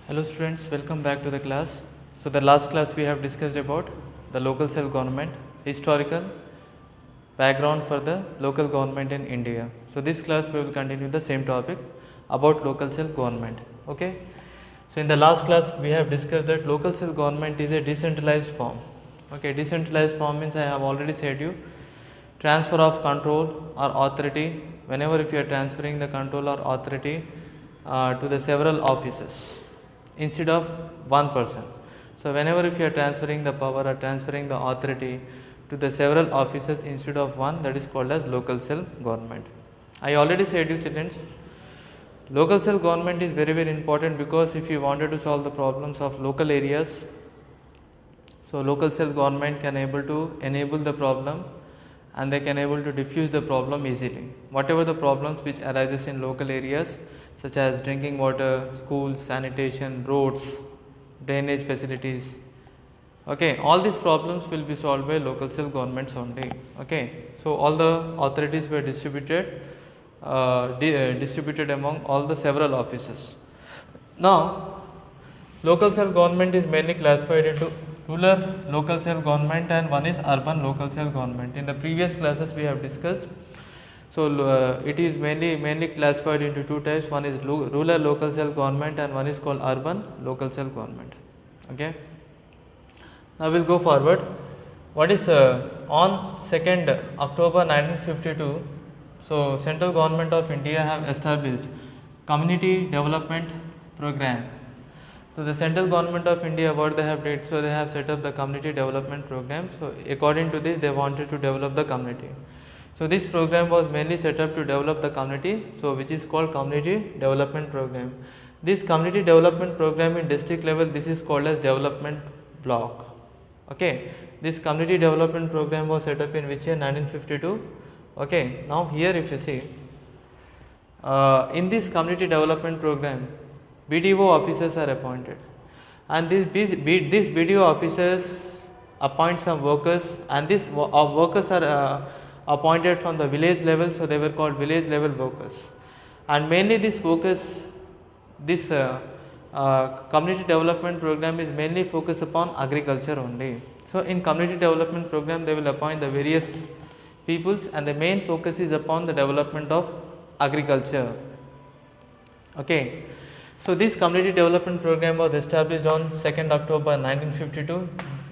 Hello students, welcome back to the class. So the last class we have discussed about the local self-government, historical background for the local government in India. So this class we will continue the same topic about local self-government. Okay. So in the last class we have discussed that local self-government is a decentralized form. Okay, decentralized form means I have already said you transfer of control or authority whenever if you are transferring the control or authority to the several offices instead of one person. So whenever if you are transferring the power or transferring the authority to the several offices instead of one, that is called as local self government. I already said you children, local self government is very important because if you wanted to solve the problems of local areas, so local self government can able to enable the problem and they can able to diffuse the problem easily. Whatever the problems which arises in local areas such as drinking water, schools, sanitation, roads, drainage facilities, okay, all these problems will be solved by local self governments only. Okay, so all the authorities were distributed among all the several offices. Now local self government is mainly classified into rural local self government and one is urban local self government. In the previous classes we have discussed. So it is mainly classified into two types. One is rural local self government and one is called urban local self government. Okay. Now we'll go forward. What is on 2nd October 1952? So central government of India have established community development program. So the central government of India, what they have did, so they have set up the community development program. So according to this, they wanted to develop the community. So this program was mainly set up to develop the community, so which is called community development program. This community development program in district level, this is called as development block. Okay, this community development program was set up in which year? 1952. Okay, now here if you see, in this community development program, BDO officers are appointed, and these BDO officers appoint some workers, and these workers are appointed from the village level, so they were called village level workers. And mainly this focus, this community development program is mainly focused upon agriculture only. So in community development program they will appoint the various peoples and the main focus is upon the development of agriculture. Okay. So this community development program was established on 2nd October 1952.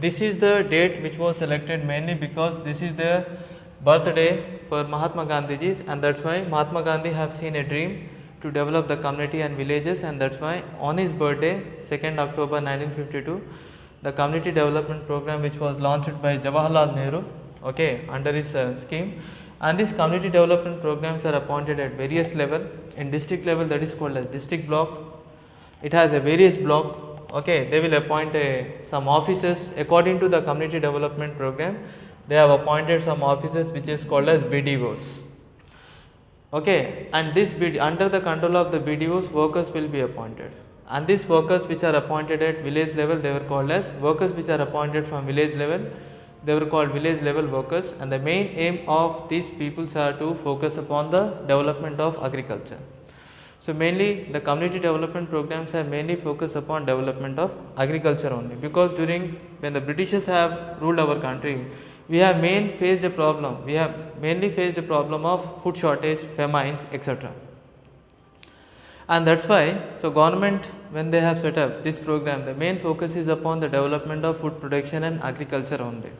This is the date which was selected mainly because this is the birthday for Mahatma Gandhi's, and that's why Mahatma Gandhi have seen a dream to develop the community and villages, and that's why on his birthday 2nd October 1952 the community development program which was launched by Jawaharlal Nehru, okay, under his scheme, and these community development programs are appointed at various level. In district level, that is called as district block. It has a various block. Okay, they will appoint some officers according to the community development program. They have appointed some officers which is called as BDOs. Okay, and this under the control of the BDOs, workers will be appointed, and these workers which are appointed at village level, they were called as workers which are appointed from village level, they were called village level workers, and the main aim of these peoples are to focus upon the development of agriculture. So mainly the community development programs have mainly focused upon development of agriculture only, because during when the Britishers have ruled our country, we have mainly faced a problem of food shortage, famines, etc. And that's why, so government when they have set up this program, the main focus is upon the development of food production and agriculture only.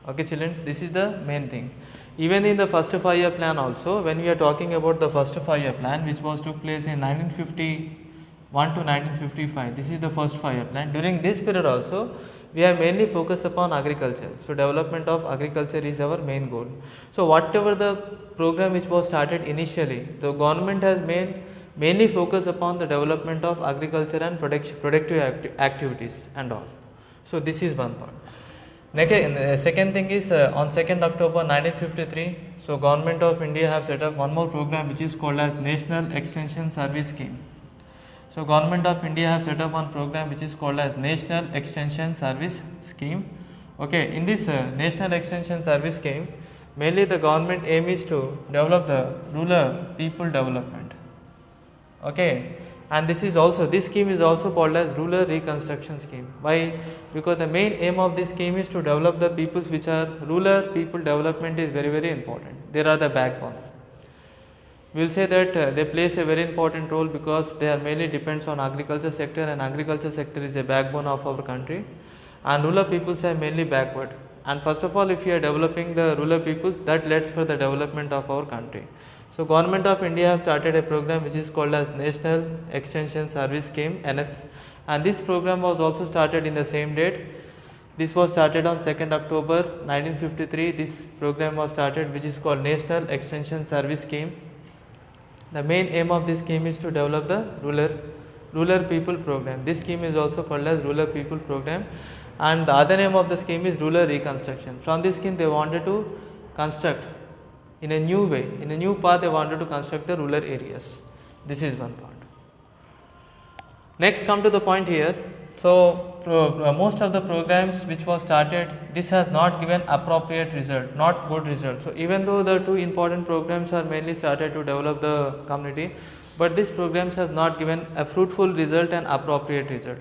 Okay children, this is the main thing. Even in the first 5-year plan also, when we are talking about the first 5-year plan which was took place in 1951 to 1955, this is the first 5-year plan. During this period also, we have mainly focused upon agriculture. So development of agriculture is our main goal. So whatever the program which was started initially, the government has mainly focused upon the development of agriculture and productive activities and all. So this is one part. Next, second thing is on 2nd October 1953, so government of India have set up one more program which is called as National Extension Service Scheme. So government of India have set up one program which is called as National Extension Service Scheme. Okay, in this National Extension Service Scheme, mainly the government aim is to develop the rural people development. Okay, and this scheme is also called as rural reconstruction scheme. Why? Because the main aim of this scheme is to develop the peoples which are rural people. Development is very, very important. They are the backbone. We will say that they plays a very important role because they are mainly depends on agriculture sector, and agriculture sector is a backbone of our country, and rural peoples are mainly backward. And first of all, if you are developing the rural people, that leads for the development of our country. So Government of India has started a program which is called as National Extension Service Scheme, NS, and this program was also started in the same date. This was started on 2nd October 1953. This program was started, which is called National Extension Service Scheme. The main aim of this scheme is to develop the rural people program. This scheme is also called as rural people program, and the other name of the scheme is rural reconstruction. From this scheme they wanted to construct in a new way, in a new path, they wanted to construct the rural areas. This is one part. Next, come to the point here. So most of the programs which was started, this has not given appropriate result, not good result. So even though the two important programs are mainly started to develop the community, but these programs has not given a fruitful result and appropriate result.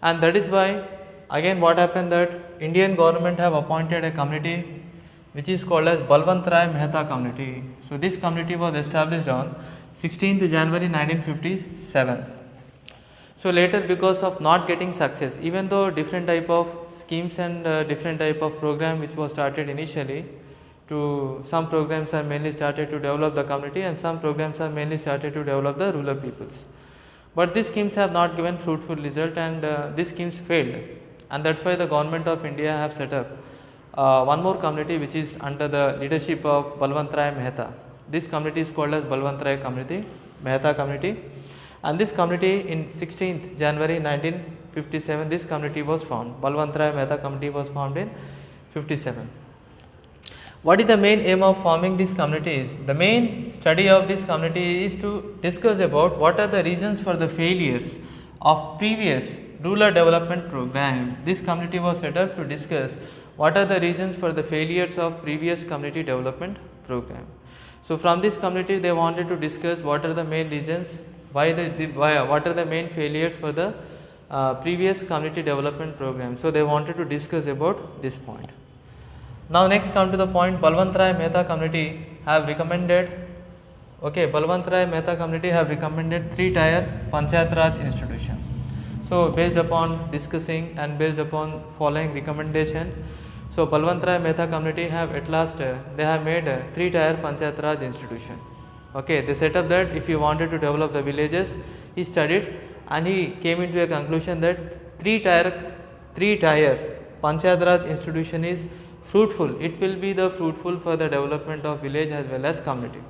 And that is why again what happened, that Indian government have appointed a committee which is called as Balwant Rai Mehta committee. So this committee was established on 16th January 1957. So later, because of not getting success, even though different type of schemes and different type of program which was started initially, to some programs are mainly started to develop the community, and some programs are mainly started to develop the rural peoples. But these schemes have not given fruitful result, and these schemes failed, and that's why the Government of India have set up one more committee which is under the leadership of Balwant Rai Mehta. This committee is called as Balwant Rai Committee, Mehta Committee. And this committee in 16th January 1957, this committee was formed. Balwant Rai Mehta committee was formed in 57. What is the main aim of forming this committee is? The main study of this committee is to discuss about what are the reasons for the failures of previous rural development program. This committee was set up to discuss what are the reasons for the failures of previous community development program. So from this committee they wanted to discuss what are the main reasons, what are the main failures for the previous community development program. So they wanted to discuss about this point. Now next come to the point, Balwant Rai Mehta committee have recommended, Balwant Rai Mehta committee have recommended 3-tier Panchayat Raj institution. So based upon discussing and based upon following recommendation, so Balwant Rai Mehta committee have at last they have made a 3-tier Panchayat Raj institution. They set up that if he wanted to develop the villages, he studied and he came into a conclusion that 3-tier Panchayat Raj institution is fruitful. It will be the fruitful for the development of village as well as community.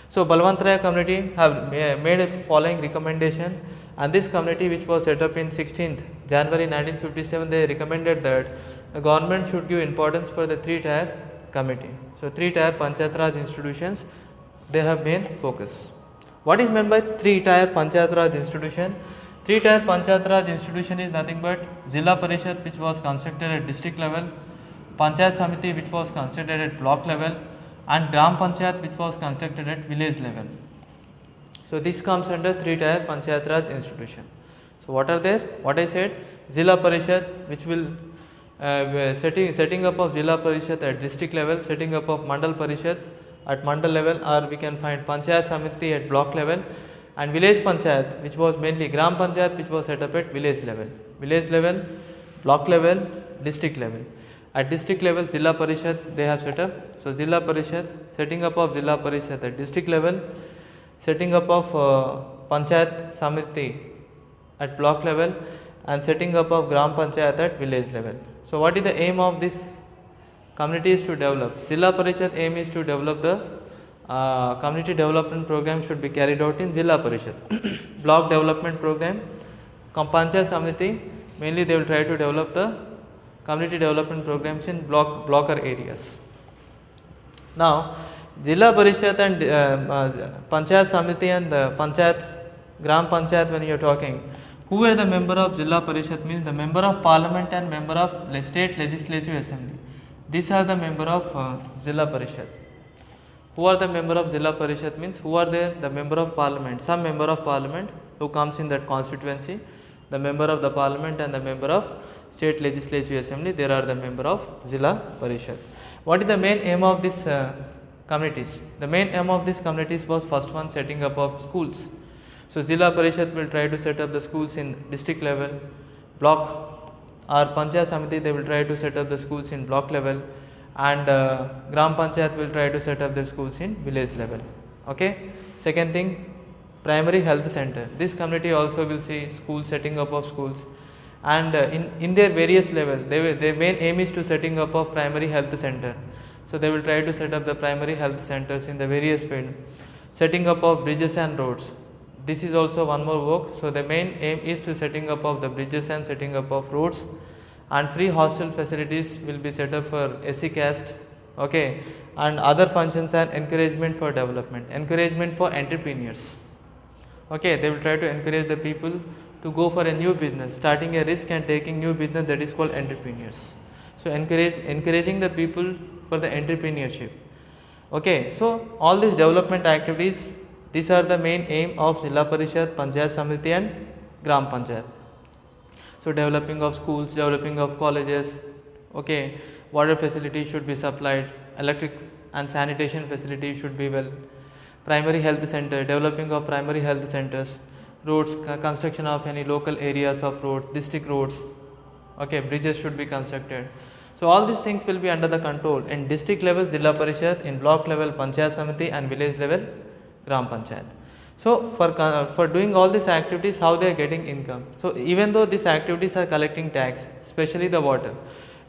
So Balwant Rai committee have made a following recommendation, and this committee which was set up in 16th January 1957, they recommended that the government should give importance for the 3-tier committee. So 3-tier Panchayat Raj institutions, they have main focus. What is meant by 3-tier Panchayat Raj institution? 3-tier Panchayat Raj institution is nothing but Zilla Parishad which was constructed at district level, Panchayat Samiti which was constructed at block level, and Gram Panchayat which was constructed at village level. So this comes under 3-tier Panchayat Raj institution. So what are there? What I said, Zilla Parishad which will setting up of Zilla Parishad at district level, setting up of Mandal Parishad at Mandal level, or we can find Panchayat Samiti at block level, and village Panchayat which was mainly Gram Panchayat which was set up at village level, block level, district level. At district level, Zilla Parishad they have set up. So Zilla Parishad, setting up of Zilla Parishad at district level, setting up of Panchayat Samiti at block level, and setting up of Gram Panchayat at village level. So what is the aim of this community is to develop? Zilla Parishad aim is to develop the community development program should be carried out in Zilla Parishad. Block development program, Panchayat Samiti, mainly they will try to develop the community development programs in blocker areas. Now Zilla Parishad and Panchayat Samiti and Panchayat, Gram Panchayat, when you are talking, who were the member of Zilla Parishad means the member of parliament and member of state legislative assembly. These are the member of Zilla Parishad. Who are the member of Zilla Parishad means who are there? The member of parliament, some member of parliament, who comes in that constituency, the member of the parliament and the member of state legislative assembly, there are the member of Zilla Parishad. What is the main aim of this communities? The main aim of these communities was first one, setting up of schools. So Zilla Parishad will try to set up the schools in district level, block, or Panchayat Samiti they will try to set up the schools in block level, and Gram Panchayat will try to set up the schools in village level. Okay. Second thing, primary health center. This community also will see school, setting up of schools, and in their various level, their main aim is to setting up of primary health center. So they will try to set up the primary health centers in the various field. Setting up of bridges and roads. This is also one more work. So the main aim is to setting up of the bridges and setting up of roads, and free hostel facilities will be set up for SC caste, okay, and other functions and encouragement for development, encouragement for entrepreneurs. Okay, they will try to encourage the people to go for a new business, starting a risk and taking new business, that is called entrepreneurs. So encouraging the people for the entrepreneurship. Okay, so all these development activities, these are the main aim of Zilla Parishad, Panchayat Samiti and Gram Panchayat. So developing of schools, developing of colleges, okay, water facilities should be supplied, electric and sanitation facilities should be well, primary health center, developing of primary health centers, roads, construction of any local areas of roads, district roads, okay, bridges should be constructed. So all these things will be under the control in district level Zilla Parishad, in block level Panchayat Samiti, and village level Gram Panchayat. So for doing all these activities, how they are getting income? So even though these activities are collecting tax, especially the water,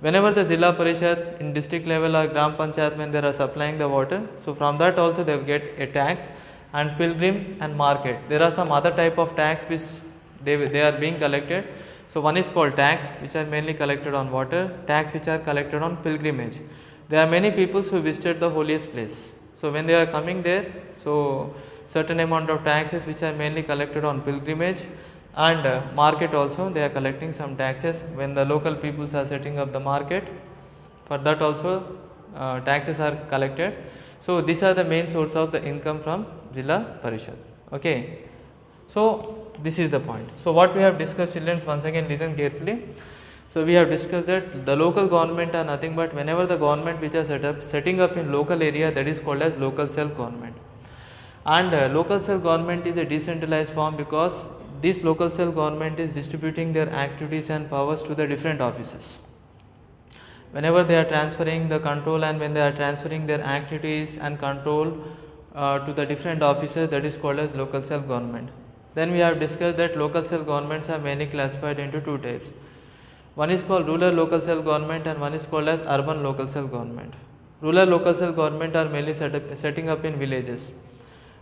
whenever the Zilla Parishad in district level or Gram Panchayat, when they are supplying the water, so from that also they will get a tax, and pilgrim and market. There are some other type of tax which they are being collected. So one is called tax, which are mainly collected on water, tax which are collected on pilgrimage. There are many people who visited the holiest place. So when they are coming there, so certain amount of taxes which are mainly collected on pilgrimage, and market also they are collecting some taxes when the local peoples are setting up the market. For that also taxes are collected. So these are the main source of the income from Zilla Parishad. Okay. So this is the point. So what we have discussed, children, once again listen carefully. So we have discussed that the local government are nothing but whenever the government which are setting up in local area, that is called as local self government. And local self government is a decentralized form, because this local self government is distributing their activities and powers to the different offices. Whenever they are transferring the control and when they are transferring their activities and control to the different offices, that is called as local self government. Then we have discussed that local self governments are mainly classified into two types. One is called rural local self government and one is called as urban local self government. Rural local self government are mainly setting up in villages,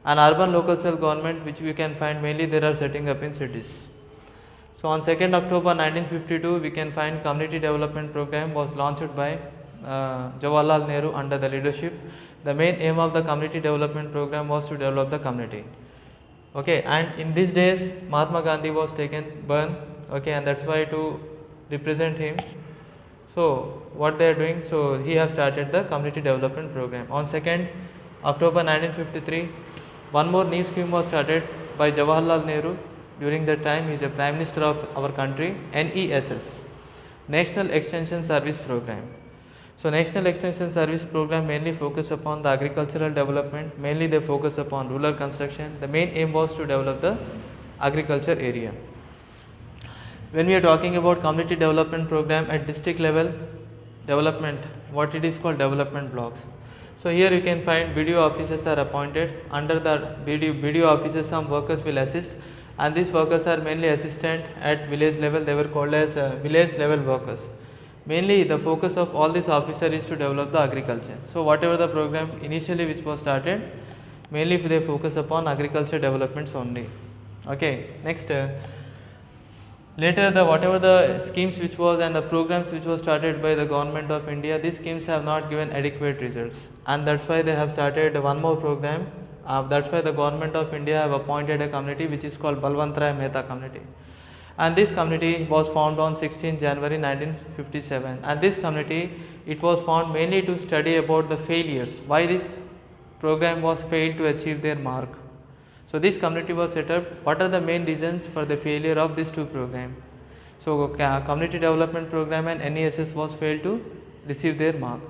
and urban local self government, which we can find mainly they are setting up in cities. So on 2nd October 1952, we can find community development program was launched by Jawaharlal Nehru under the leadership. The main aim of the community development program was to develop the community. Okay, and in these days Mahatma Gandhi was taken burn, okay, and that's why to represent him. So what they are doing, so he has started the community development program. On 2nd October 1953, one more new scheme was started by Jawaharlal Nehru. During that time, he is a Prime Minister of our country, NESS, National Extension Service Program. So National Extension Service Program mainly focus upon the agricultural development, mainly they focus upon rural construction. The main aim was to develop the agriculture area. When we are talking about community development program at district level development, what it is called development blocks. So here you can find BDO officers are appointed. Under the BDO officers, some workers will assist, and these workers are mainly assistant at village level. They were called as village level workers. Mainly the focus of all these officers is to develop the agriculture. So whatever the program initially which was started, mainly they focus upon agriculture developments only. Okay, next later the whatever the schemes which was and the programs which was started by the government of India, these schemes have not given adequate results, and that's why they have started one more program. That's why the government of India have appointed a committee which is called Balwant Mehta committee. And this committee was formed on 16 January 1957, and this committee, it was formed mainly to study about the failures, why this program was failed to achieve their mark. So this committee was set up. What are the main reasons for the failure of these two programs? So community development program and NESS was failed to receive their mark,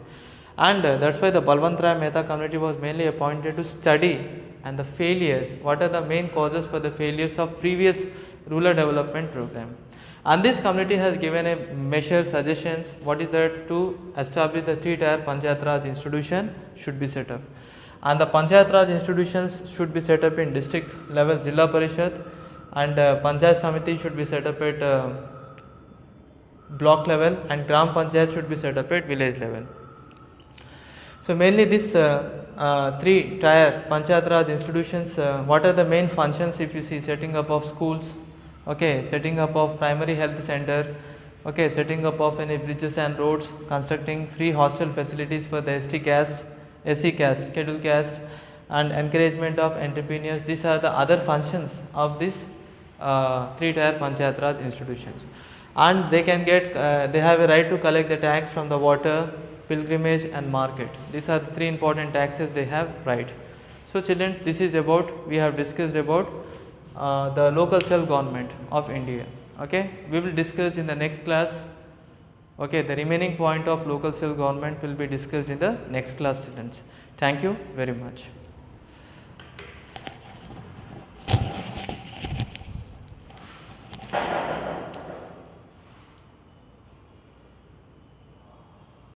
and that's why the Balwant Mehta committee was mainly appointed to study and the failures. What are the main causes for the failures of previous rural development program? And this committee has given a measure suggestions. What is that? To establish the 3-tier Panchayat Raj institution should be set up, and the Panchayat Raj institutions should be set up in district level, Jilla Parishad, and Panchayat Samiti should be set up at block level, and Gram Panchayat should be set up at village level. So mainly this 3-tier Panchayat Raj institutions, what are the main functions? If you see, setting up of schools, okay, setting up of primary health center, okay, setting up of any bridges and roads, constructing free hostel facilities for the ST caste, SC caste, scheduled caste, and encouragement of entrepreneurs. These are the other functions of this 3-tier Panchayat Raj institutions, and they can get they have a right to collect the tax from the water, pilgrimage and market. These are the 3 important taxes they have right. So children, this is about, we have discussed about the local self government of India. Okay, we will discuss in the next class. Okay, the remaining point of local self government will be discussed in the next class, students. Thank you very much.